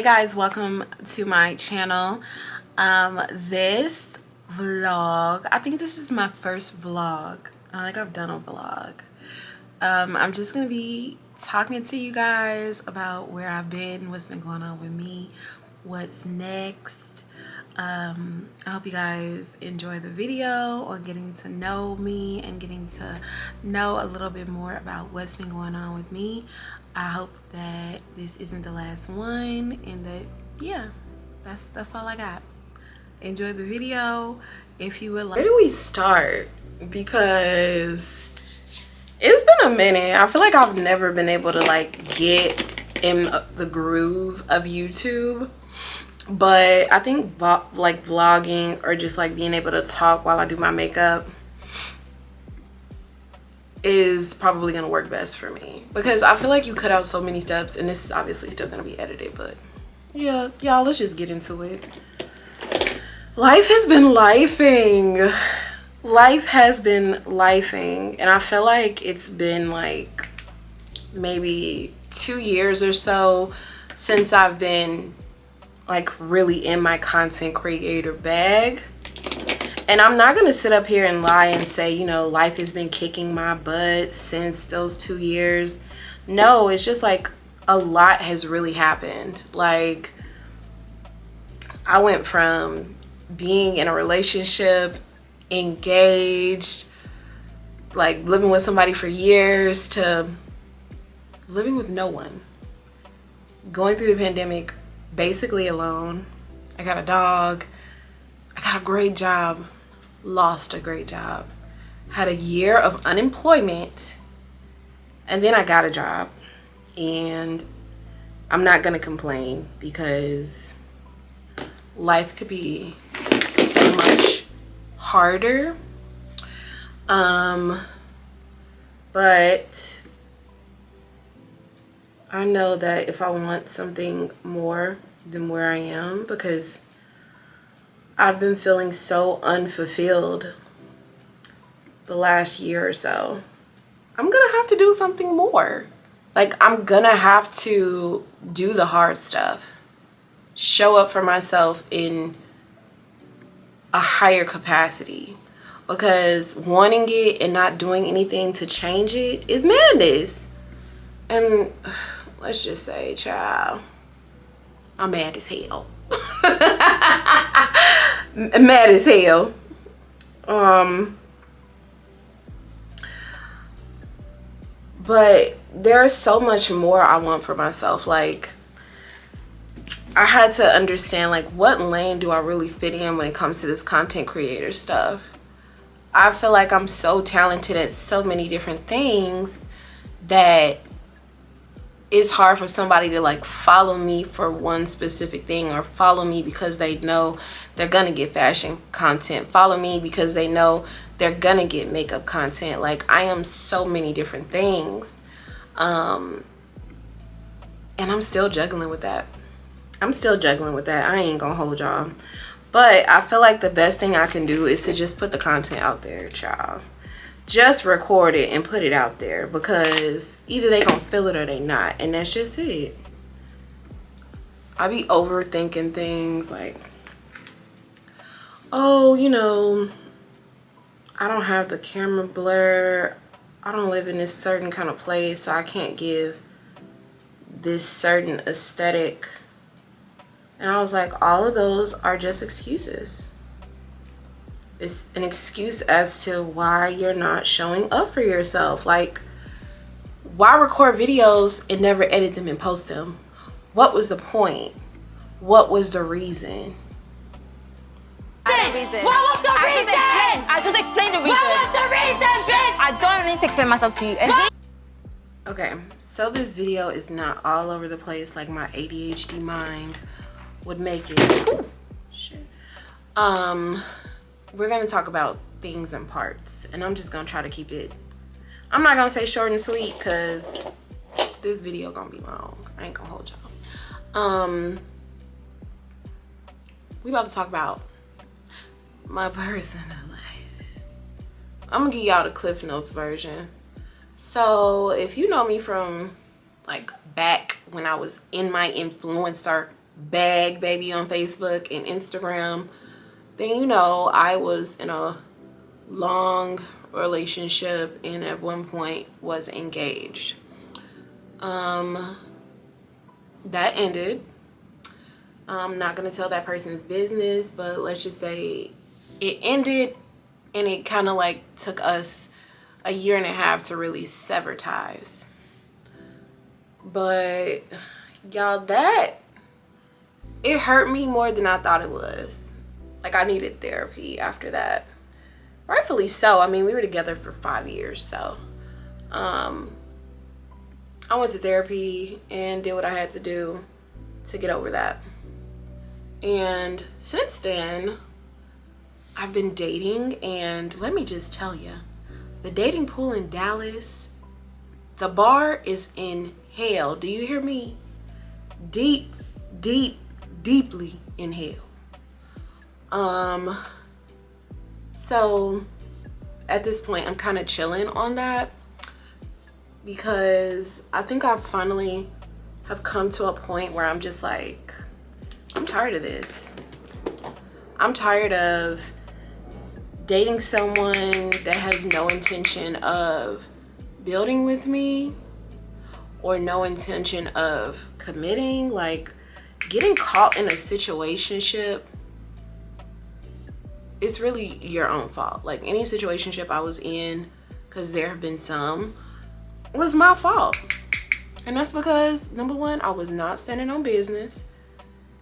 Hey guys, welcome to my channel. This vlog, I think this is my first vlog. I think I've done a vlog. I'm just gonna be talking to you guys about where I've been, what's been going on with me, what's next. I hope you guys enjoy the video on getting to know me and getting to know a little bit more about what's been going on with me. I hope that this isn't the last one and that, yeah, that's all I got. Enjoy the video. If you would like, where do we start? Because it's been a minute. I feel like I've never been able to like get in the groove of YouTube. But I think like vlogging or just like being able to talk while I do my makeup is probably gonna work best for me, because I feel like you cut out so many steps, and this is obviously still gonna be edited, but yeah, y'all, let's just get into it. Life has been lifing. Life has been lifing, and I feel like it's been like maybe 2 years or so since I've been like really in my content creator bag. And I'm not gonna sit up here and lie and say, you know, life has been kicking my butt since those 2 years. No, it's just like a lot has really happened. Like, I went from being in a relationship, engaged, like living with somebody for years, to living with no one, going through the pandemic basically alone. I got a dog, I got a great job, lost a great job, had a year of unemployment, and then I got a job. And I'm not gonna complain, because life could be so much harder. But I know that if I want something more than where I am, because I've been feeling so unfulfilled the last year or so, I'm gonna have to do something more. Like, I'm gonna have to do the hard stuff, show up for myself in a higher capacity, because wanting it and not doing anything to change it is madness. And let's just say, child, I'm mad as hell. Mad as hell. But there's so much more I want for myself. Like, I had to understand, like, what lane do I really fit in when it comes to this content creator stuff. I feel like I'm so talented at so many different things that it's hard for somebody to like follow me for one specific thing, or follow me because they know they're gonna get fashion content, follow me because they know they're gonna get makeup content. Like, I am so many different things, and I'm still juggling with that. I ain't gonna hold y'all, but I feel like the best thing I can do is to just put the content out there, child. Just record it and put it out there, because either they gonna feel it or they not, and that's just it. I be overthinking things like, oh, you know, I don't have the camera blur, I don't live in this certain kind of place, so I can't give this certain aesthetic. And I was like, all of those are just excuses. It's an excuse as to why you're not showing up for yourself. Like, why record videos and never edit them and post them? What was the point? What was the reason? What was the reason? I just explained the reason. What was the reason, bitch? I don't need to explain myself to you. Okay, so this video is not all over the place like my ADHD mind would make it. Ooh, shit. We're gonna talk about things in parts, and I'm just gonna try to keep it, I'm not gonna say short and sweet, because this video gonna be long. I ain't gonna hold y'all. We about to talk about my personal life. I'm gonna give y'all the Cliff Notes version. So if you know me from like back when I was in my influencer bag baby on Facebook and Instagram, then you know I was in a long relationship and at one point was engaged. That ended. I'm not gonna tell that person's business, but let's just say it ended, and it kind of like took us a year and a half to really sever ties. But y'all, that it hurt me more than I thought it was. Like, I needed therapy after that. Rightfully so. I mean, we were together for 5 years, so I went to therapy and did what I had to do to get over that. And since then, I've been dating, and let me just tell you, the dating pool in Dallas, the bar is in hell. Do you hear me? Deep, deep, deeply in hell. So at this point, I'm kind of chilling on that because I think I finally have come to a point where I'm just like, I'm tired of this. I'm tired of dating someone that has no intention of building with me or no intention of committing. Like, getting caught in a situationship, it's really your own fault. Like, any situationship I was in, because there have been some, was my fault. And that's because, number one, I was not standing on business.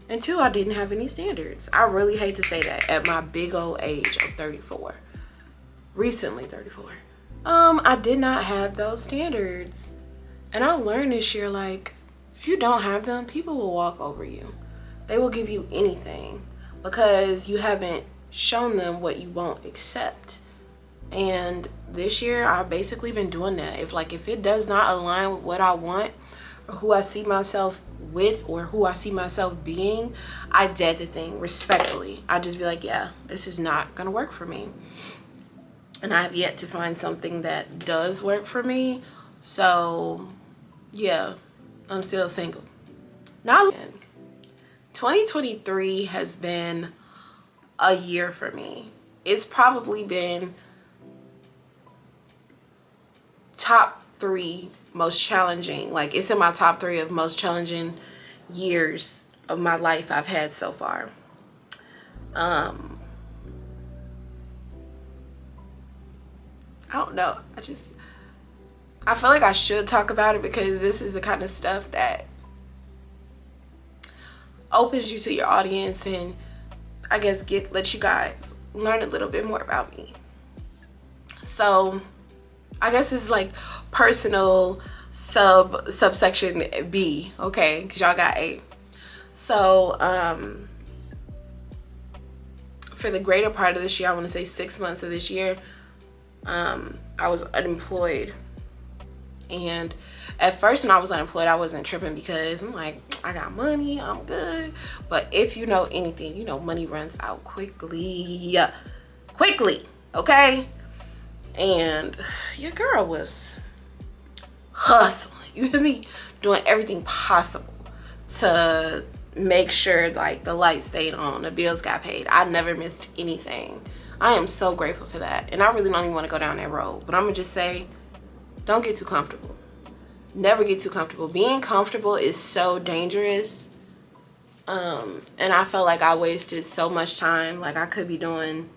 And two, I didn't have any standards. I really hate to say that at my big old age of 34. Recently 34. I did not have those standards. And I learned this year, like, if you don't have them, people will walk over you. They will give you anything because you haven't shown them what you won't accept. And this year I've basically been doing that. If it does not align with what I want or who I see myself with or who I see myself being, I dead the thing respectfully. I just be like, yeah, this is not gonna work for me. And I have yet to find something that does work for me. So yeah, I'm still single. Now 2023 has been a year for me. It's probably been top 3 most challenging. Like, it's in my top 3 of most challenging years of my life I've had so far. I don't know. I feel like I should talk about it because this is the kind of stuff that opens you to your audience and I guess let you guys learn a little bit more about me. So I guess it's like personal subsection B, okay? Because y'all got A. So for the greater part of this year, I want to say 6 months of this year, I was unemployed. And at first when I was unemployed, I wasn't tripping because I'm like, I got money, I'm good. But if you know anything, you know money runs out quickly, okay? And your girl was hustling, you hear me? Doing everything possible to make sure like the lights stayed on, the bills got paid. I never missed anything. I am so grateful for that. And I really don't even want to go down that road. But I'm gonna just say, don't get too comfortable. Never get too comfortable. Being comfortable is so dangerous. And I felt like I wasted so much time. Like, I could be doing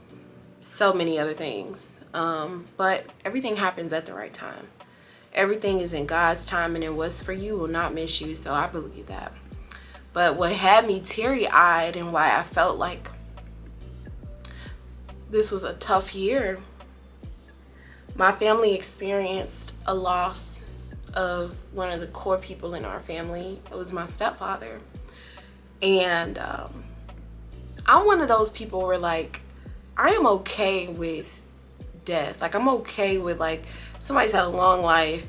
so many other things. But everything happens at the right time. Everything is in God's time, and what's for you will not miss you. So I believe that. But what had me teary-eyed and why I felt like this was a tough year, my family experienced a loss of one of the core people in our family. It was my stepfather. And I'm one of those people where, like, I am okay with death. Like, I'm okay with, like, somebody's had a long life.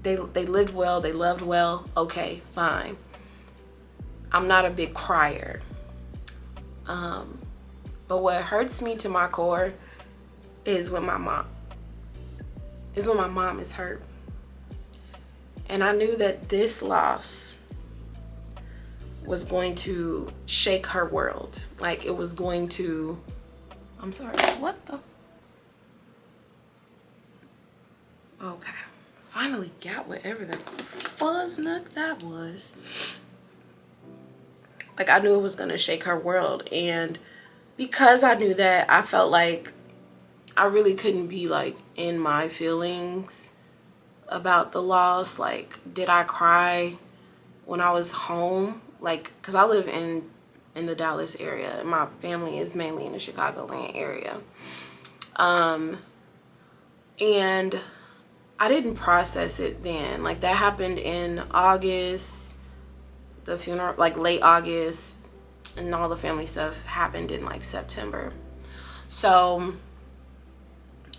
They lived well. They loved well. Okay, fine. I'm not a big crier. But what hurts me to my core is when my mom is hurt. And I knew that this loss was going to shake her world. Like it was going to, I'm sorry, what the? Okay, finally got whatever the fuzznuck that was. Like I knew it was gonna shake her world, and because I knew that, I felt like I really couldn't be like in my feelings about the loss. Like, did I cry when I was home? Like, cause I live in the Dallas area, and my family is mainly in the Chicagoland area. And I didn't process it then. Like that happened in August, the funeral, like late August, and all the family stuff happened in like September. So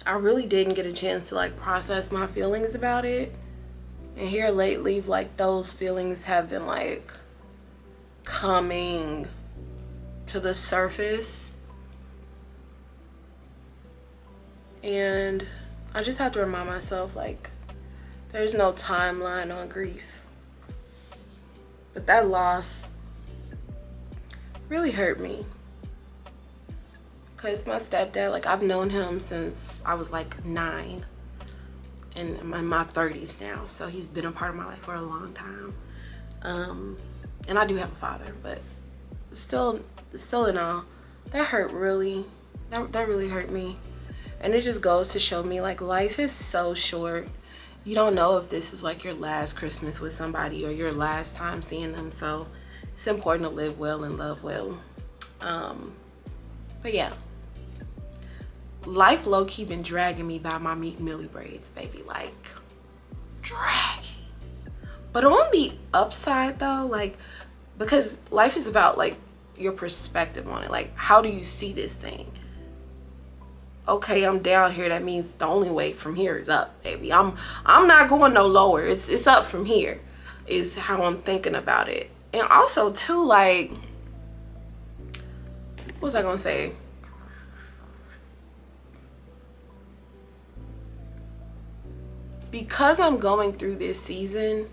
I really didn't get a chance to like process my feelings about it. And here lately, like those feelings have been like coming to the surface. And I just have to remind myself, like, there's no timeline on grief. But that loss really hurt me. Because my stepdad, like, I've known him since I was like 9. And I'm in my 30s now. So he's been a part of my life for a long time. And I do have a father, but still in all, that hurt really. That really hurt me. And it just goes to show me, like, life is so short. You don't know if this is like your last Christmas with somebody or your last time seeing them. So it's important to live well and love well. But yeah, life low-key been dragging me by my Meek Millie braids, baby. Like, dragging. But on the upside though, like, because life is about like your perspective on it. Like, how do you see this thing? Okay, I'm down here. That means the only way from here is up, baby. I'm not going no lower. It's up from here, is how I'm thinking about it. And also too, like, what was I gonna say? Because I'm going through this season,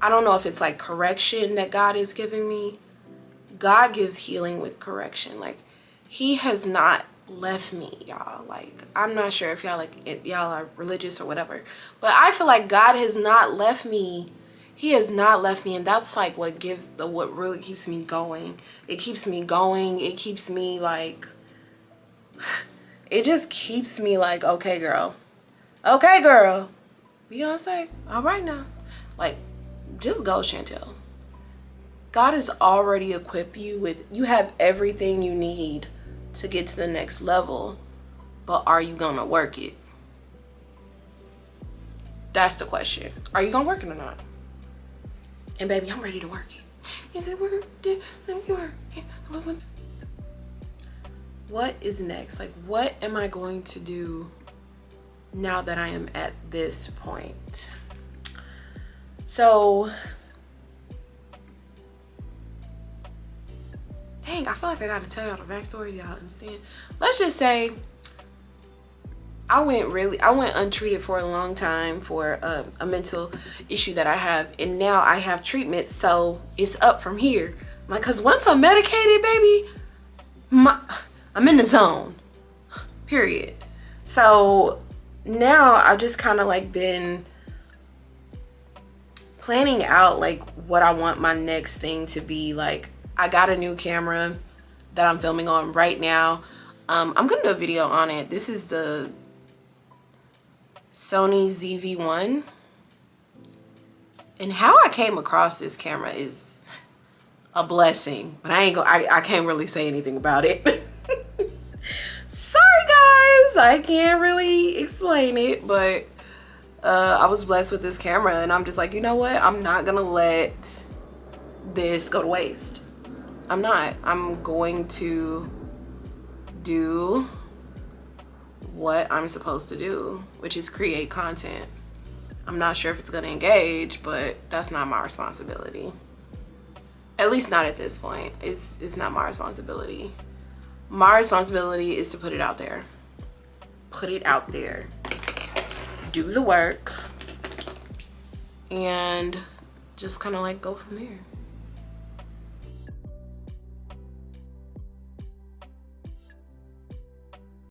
I don't know if it's like correction that God is giving me. God gives healing with correction. Like, he has not left me, y'all. Like, I'm not sure if y'all y'all are religious or whatever, but I feel like God has not left me. He has not left me, and that's like what really keeps me going. It keeps me going. It keeps me like, it just keeps me like, okay, girl. Okay, girl. Beyonce, all right now. Like, just go, Chantel. God has already equipped you with, you have everything you need to get to the next level, but are you gonna work it? That's the question. Are you gonna work it or not? And baby, I'm ready to work it. Is it worth it? Let me work it. What is next? Like, what am I going to do now that I am at this point? So, dang, I feel like I gotta tell y'all the backstory, y'all understand. Let's just say I went untreated for a long time for a mental issue that I have, and now I have treatment, so it's up from here. Like, cause once I'm medicated, baby, I'm in the zone, period. So now I've just kind of like been planning out like what I want my next thing to be. Like, I got a new camera that I'm filming on right now. I'm gonna do a video on it. This is the Sony ZV-1. And how I came across this camera is a blessing, but I can't really say anything about it. Sorry guys, I can't really explain it, but I was blessed with this camera, and I'm just like, you know what? I'm not gonna let this go to waste. I'm not. I'm going to do what I'm supposed to do, which is create content. I'm not sure if it's gonna engage, but that's not my responsibility. At least not at this point. It's not my responsibility. My responsibility is to put it out there. Put it out there. Do the work. And just kind of like go from there.